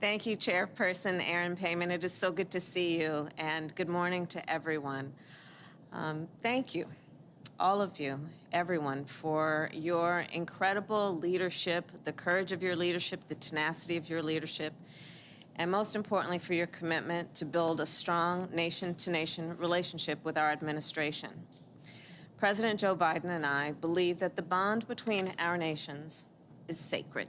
Thank you, Chairperson Erin Payman. It is so good to see you, and good morning to everyone. Thank you, all of you, everyone, for your incredible leadership, the courage of your leadership, the tenacity of your leadership, and most importantly, for your commitment to build a strong nation-to-nation relationship with our administration. President Joe Biden and I believe that the bond between our nations is sacred,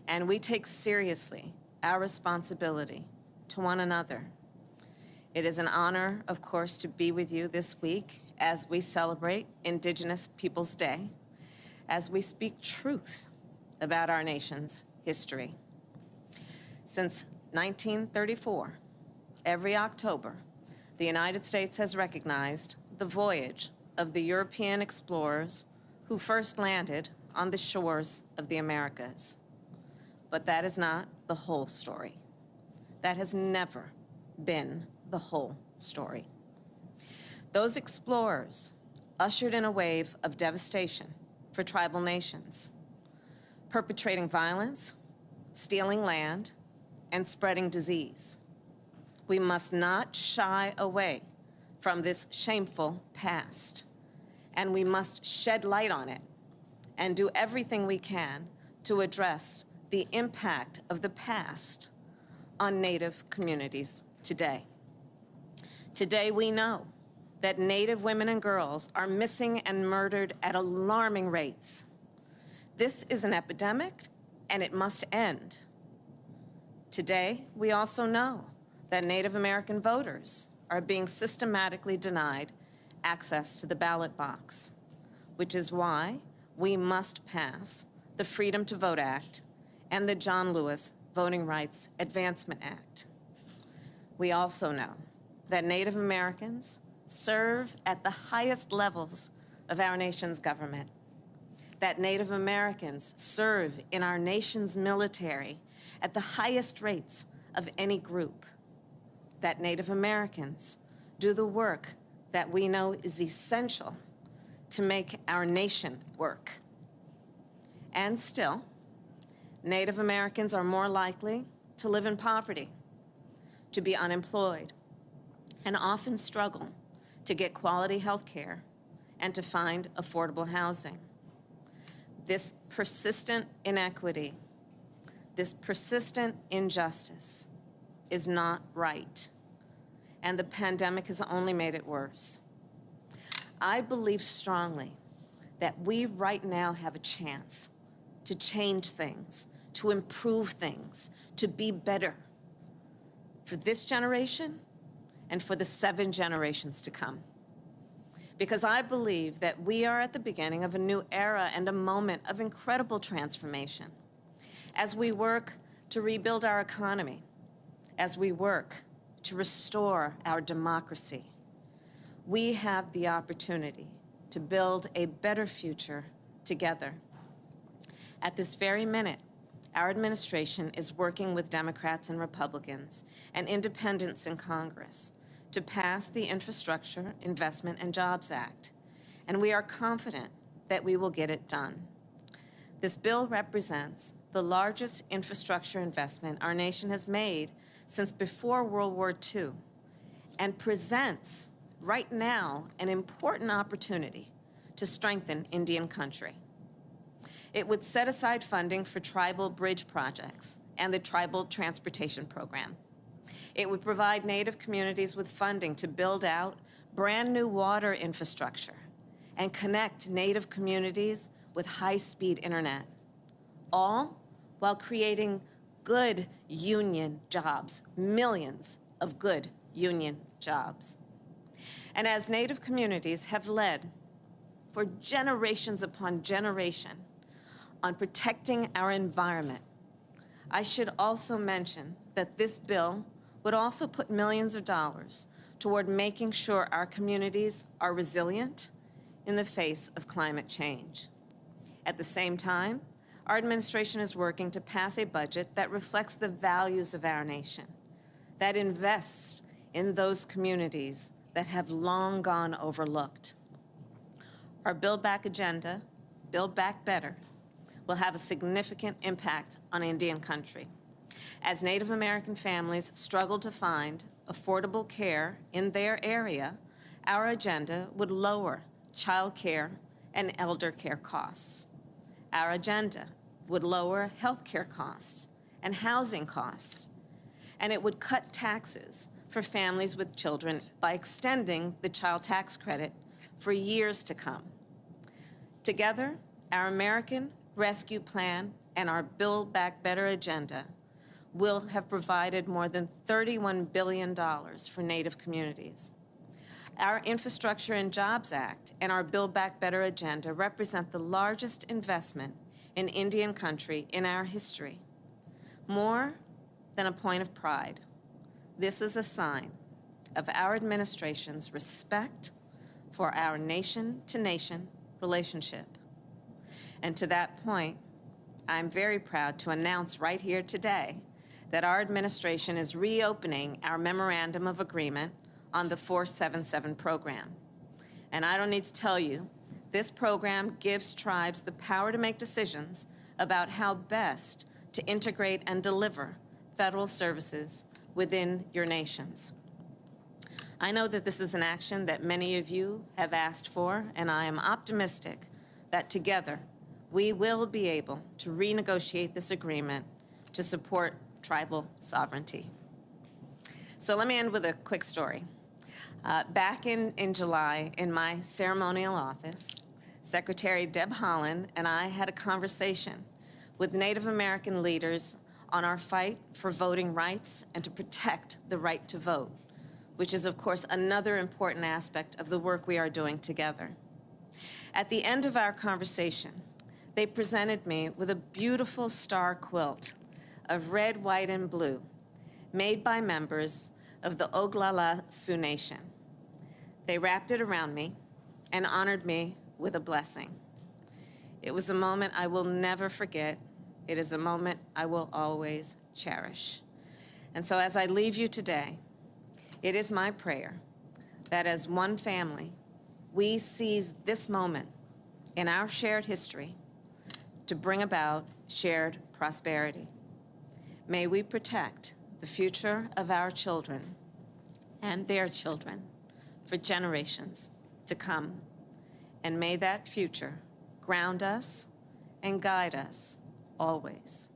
and we take seriously our responsibility to one another. It is an honor, of course, to be with you this week as we celebrate Indigenous Peoples Day, as we speak truth about our nation's history. Since 1934, every October, the United States has recognized the voyage of the European explorers who first landed on the shores of the Americas. But that is not the whole story. That has never been the whole story. Those explorers ushered in a wave of devastation for tribal nations, perpetrating violence, stealing land, and spreading disease. We must not shy away from this shameful past, and we must shed light on it and do everything we can to address the impact of the past on Native communities today. Today, we know that Native women and girls are missing and murdered at alarming rates. This is an epidemic, and it must end. Today, we also know that Native American voters are being systematically denied access to the ballot box, which is why we must pass the Freedom to Vote Act and the John Lewis Voting Rights Advancement Act. We also know that Native Americans serve at the highest levels of our nation's government, that Native Americans serve in our nation's military at the highest rates of any group, that Native Americans do the work that we know is essential to make our nation work. And still, Native Americans are more likely to live in poverty, to be unemployed, and often struggle to get quality health care and to find affordable housing. This persistent inequity, this persistent injustice is not right, and the pandemic has only made it worse. I believe strongly that we right now have a chance to change things, to improve things, to be better for this generation and for the 7 generations to come. Because I believe that we are at the beginning of a new era and a moment of incredible transformation. As we work to rebuild our economy, as we work to restore our democracy, we have the opportunity to build a better future together. At this very minute, our administration is working with Democrats and Republicans and independents in Congress to pass the Infrastructure Investment and Jobs Act, and we are confident that we will get it done. This bill represents the largest infrastructure investment our nation has made since before World War II and presents right now an important opportunity to strengthen Indian country. It would set aside funding for tribal bridge projects and the Tribal Transportation Program. It would provide Native communities with funding to build out brand new water infrastructure and connect Native communities with high-speed internet, all while creating good union jobs, millions of good union jobs. And as Native communities have led for generations upon generation on protecting our environment, I should also mention that this bill would also put millions of dollars toward making sure our communities are resilient in the face of climate change. At the same time, our administration is working to pass a budget that reflects the values of our nation, that invests in those communities that have long gone overlooked. Our Build Back agenda, Build Back Better, will have a significant impact on Indian country. As Native American families struggle to find affordable care in their area, our agenda would lower child care and elder care costs. Our agenda would lower health care costs and housing costs, and it would cut taxes for families with children by extending the child tax credit for years to come. Together, our American Rescue Plan and our Build Back Better agenda will have provided more than $31 billion for Native communities. Our Infrastructure and Jobs Act and our Build Back Better agenda represent the largest investment in Indian country in our history. More than a point of pride, this is a sign of our administration's respect for our nation-to-nation relationship. And to that point, I'm very proud to announce right here today that our administration is reopening our Memorandum of Agreement on the 477 program. And I don't need to tell you, this program gives tribes the power to make decisions about how best to integrate and deliver federal services within your nations. I know that this is an action that many of you have asked for, and I am optimistic that together we will be able to renegotiate this agreement to support tribal sovereignty. So let me end with a quick story. Back in July, in my ceremonial office, Secretary Deb Haaland and I had a conversation with Native American leaders on our fight for voting rights and to protect the right to vote, which is, of course, another important aspect of the work we are doing together. At the end of our conversation, they presented me with a beautiful star quilt of red, white, and blue made by members of the Oglala Sioux Nation. They wrapped it around me and honored me with a blessing. It was a moment I will never forget. It is a moment I will always cherish. And so as I leave you today, it is my prayer that as one family, we seize this moment in our shared history to bring about shared prosperity. May we protect the future of our children and their children for generations to come. And may that future ground us and guide us always.